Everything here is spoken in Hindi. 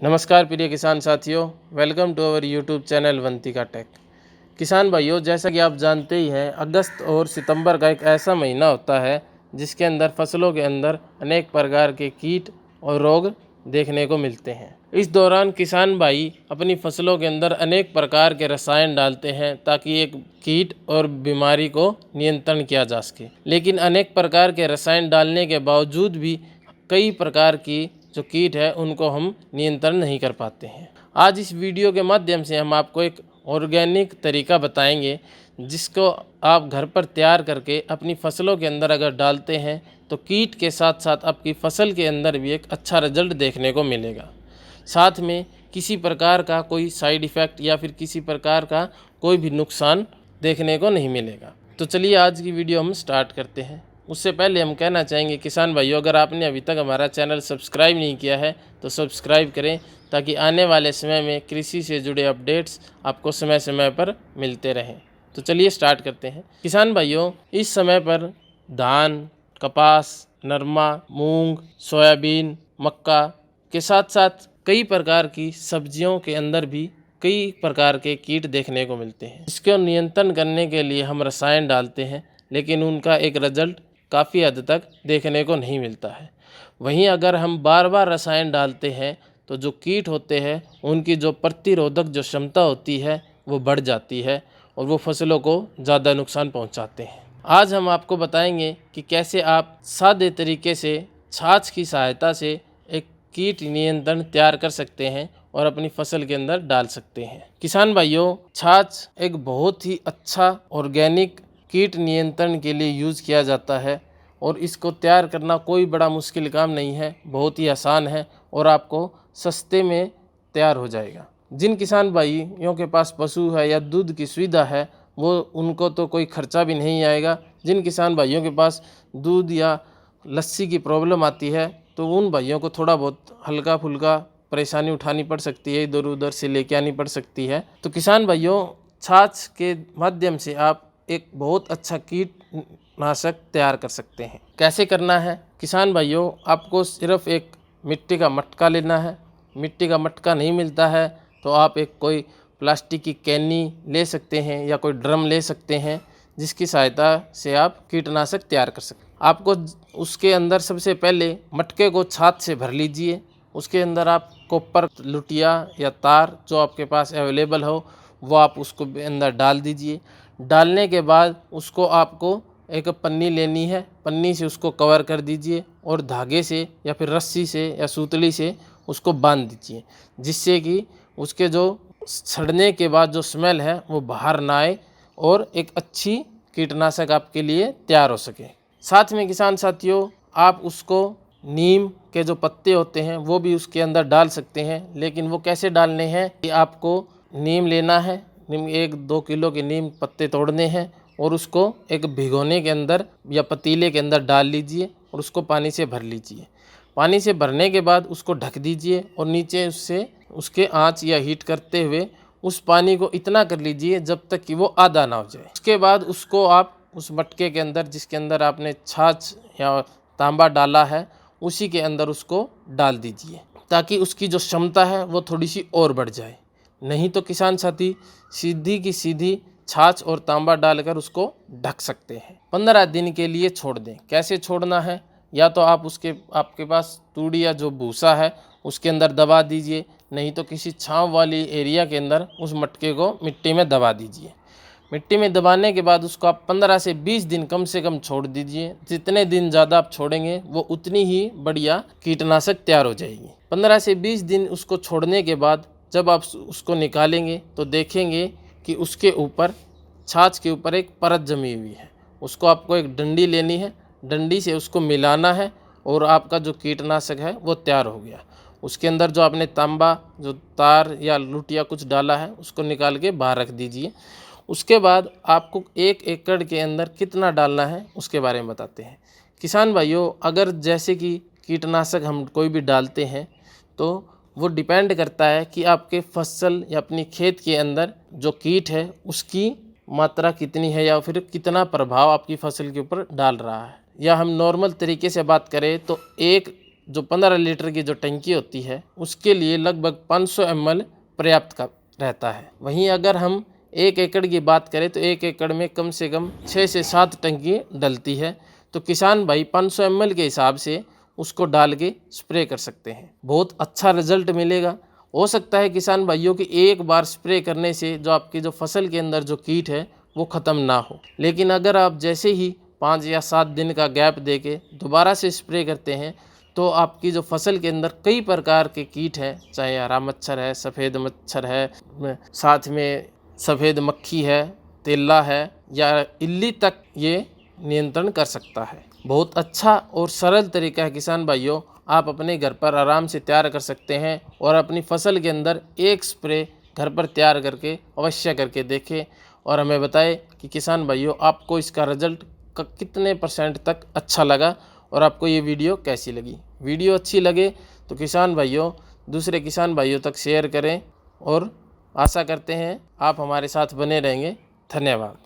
नमस्कार प्रिय किसान साथियों, welcome to our YouTube channel Vantika tech. किसान भाइयों, जैसा कि आप जानते ही हैं, अगस्त और सितंबर का एक ऐसा महीना होता है जिसके अंदर फसलों के अंदर अनेक प्रकार के कीट और रोग देखने को मिलते हैं। इस दौरान किसान भाई अपनी फसलों के अंदर अनेक प्रकार के रसायन डालते हैं ताकि एक कीट और बीमारी को नियंत्रण किया जा सके। लेकिन अनेक प्रकार के रसायन डालने के बावजूद भी कई प्रकार की जो कीट है उनको हम नियंत्रण नहीं कर पाते हैं। आज इस वीडियो के माध्यम से हम आपको एक ऑर्गेनिक तरीका बताएंगे जिसको आप घर पर तैयार करके अपनी फसलों के अंदर अगर डालते हैं तो कीट के साथ साथ आपकी फसल के अंदर भी एक अच्छा रिजल्ट देखने को मिलेगा। साथ में किसी प्रकार का कोई साइड इफ़ेक्ट या फिर किसी प्रकार का कोई भी नुकसान देखने को नहीं मिलेगा। तो चलिए आज की वीडियो हम स्टार्ट करते हैं। उससे पहले हम कहना चाहेंगे किसान भाइयों, अगर आपने अभी तक हमारा चैनल सब्सक्राइब नहीं किया है तो सब्सक्राइब करें ताकि आने वाले समय में कृषि से जुड़े अपडेट्स आपको समय समय पर मिलते रहें। तो चलिए स्टार्ट करते हैं। किसान भाइयों, इस समय पर धान, कपास, नरमा, मूंग, सोयाबीन, मक्का के साथ साथ कई प्रकार की सब्जियों के अंदर भी कई प्रकार के कीट देखने को मिलते हैं। इसको नियंत्रण करने के लिए हम रसायन डालते हैं, लेकिन उनका एक रिजल्ट काफ़ी हद तक देखने को नहीं मिलता है। वहीं अगर हम बार बार रसायन डालते हैं तो जो कीट होते हैं उनकी जो प्रतिरोधक जो क्षमता होती है वो बढ़ जाती है और वो फसलों को ज़्यादा नुकसान पहुंचाते हैं। आज हम आपको बताएंगे कि कैसे आप सादे तरीके से छाछ की सहायता से एक कीट नियंत्रण तैयार कर सकते हैं और अपनी फसल के अंदर डाल सकते हैं। किसान भाइयों, छाछ एक बहुत ही अच्छा ऑर्गेनिक कीट नियंत्रण के लिए यूज़ किया जाता है और इसको तैयार करना कोई बड़ा मुश्किल काम नहीं है, बहुत ही आसान है और आपको सस्ते में तैयार हो जाएगा। जिन किसान भाइयों के पास पशु है या दूध की सुविधा है वो उनको तो कोई खर्चा भी नहीं आएगा। जिन किसान भाइयों के पास दूध या लस्सी की प्रॉब्लम आती है तो उन भाइयों को थोड़ा बहुत हल्का फुल्का परेशानी उठानी पड़ सकती है, इधर उधर से लेके आनी पड़ सकती है। तो किसान भाइयों, छाछ के माध्यम से आप एक बहुत अच्छा कीटनाशक तैयार कर सकते हैं। कैसे करना है किसान भाइयों, आपको सिर्फ एक मिट्टी का मटका लेना है। मिट्टी का मटका नहीं मिलता है तो आप एक कोई प्लास्टिक की कैनी ले सकते हैं या कोई ड्रम ले सकते हैं जिसकी सहायता से आप कीटनाशक तैयार कर सकते हैं। आपको उसके अंदर सबसे पहले मटके को छाछ से भर लीजिए। उसके अंदर आप कॉपर लुटिया या तार जो आपके पास अवेलेबल हो वो आप उसको अंदर डाल दीजिए। डालने के बाद उसको आपको एक पन्नी लेनी है, पन्नी से उसको कवर कर दीजिए और धागे से या फिर रस्सी से या सूतली से उसको बांध दीजिए, जिससे कि उसके जो सड़ने के बाद जो स्मेल है वो बाहर ना आए और एक अच्छी कीटनाशक आपके लिए तैयार हो सके। साथ में किसान साथियों, आप उसको नीम के जो पत्ते होते हैं वो भी उसके अंदर डाल सकते हैं, लेकिन वो कैसे डालने हैं कि आपको नीम लेना है, नीम 1-2 किलो के नीम पत्ते तोड़ने हैं और उसको एक भिगोने के अंदर या पतीले के अंदर डाल लीजिए और उसको पानी से भर लीजिए। पानी से भरने के बाद उसको ढक दीजिए और नीचे उससे उसके आंच या हीट करते हुए उस पानी को इतना कर लीजिए जब तक कि वो आधा ना हो जाए। उसके बाद उसको आप उस मटके के अंदर जिसके अंदर आपने छाछ या तांबा डाला है उसी के अंदर उसको डाल दीजिए ताकि उसकी जो क्षमता है वो थोड़ी सी और बढ़ जाए। नहीं तो किसान साथी सीधी की सीधी छाछ और तांबा डालकर उसको ढक सकते हैं। 15 दिन के लिए छोड़ दें। कैसे छोड़ना है, या तो आप आपके पास तूड़ी या जो भूसा है उसके अंदर दबा दीजिए, नहीं तो किसी छांव वाली एरिया के अंदर उस मटके को मिट्टी में दबा दीजिए। मिट्टी में दबाने के बाद उसको आप 15 से 20 दिन कम से कम छोड़ दीजिए। जितने दिन ज़्यादा आप छोड़ेंगे वो उतनी ही बढ़िया कीटनाशक तैयार हो जाएगी। 15 से 20 दिन उसको छोड़ने के बाद जब आप उसको निकालेंगे तो देखेंगे कि उसके ऊपर छाछ के ऊपर एक परत जमी हुई है। उसको आपको एक डंडी लेनी है, डंडी से उसको मिलाना है और आपका जो कीटनाशक है वो तैयार हो गया। उसके अंदर जो आपने तांबा जो तार या लुटिया कुछ डाला है उसको निकाल के बाहर रख दीजिए। उसके बाद आपको 1 एकड़ के अंदर कितना डालना है उसके बारे में बताते हैं। किसान भाइयों, अगर जैसे कि कीटनाशक हम कोई भी डालते हैं तो वो डिपेंड करता है कि आपके फसल या अपनी खेत के अंदर जो कीट है उसकी मात्रा कितनी है या फिर कितना प्रभाव आपकी फसल के ऊपर डाल रहा है। या हम नॉर्मल तरीके से बात करें तो 1 जो 15 लीटर की जो टंकी होती है उसके लिए लगभग 500 ml पर्याप्त का रहता है। वहीं अगर हम 1 एकड़ की बात करें तो 1 एकड़ में कम से कम 6 से 7 टंकी डलती है। तो किसान भाई 500 ml के हिसाब से उसको डाल के स्प्रे कर सकते हैं, बहुत अच्छा रिजल्ट मिलेगा। हो सकता है किसान भाइयों की एक बार स्प्रे करने से जो आपकी जो फसल के अंदर जो कीट है वो ख़त्म ना हो, लेकिन अगर आप जैसे ही 5 या 7 दिन का गैप देके दोबारा से स्प्रे करते हैं तो आपकी जो फसल के अंदर कई प्रकार के कीट हैं, चाहे हरा मच्छर है, सफ़ेद मच्छर है, साथ में सफ़ेद मक्खी है, तेला है या इल्ली तक ये नियंत्रण कर सकता है। बहुत अच्छा और सरल तरीका है किसान भाइयों, आप अपने घर पर आराम से तैयार कर सकते हैं और अपनी फसल के अंदर एक स्प्रे घर पर तैयार करके अवश्य करके देखें और हमें बताएं कि किसान भाइयों आपको इसका रिजल्ट कितने % तक अच्छा लगा और आपको ये वीडियो कैसी लगी। वीडियो अच्छी लगे तो किसान भाइयों दूसरे किसान भाइयों तक शेयर करें और आशा करते हैं आप हमारे साथ बने रहेंगे। धन्यवाद।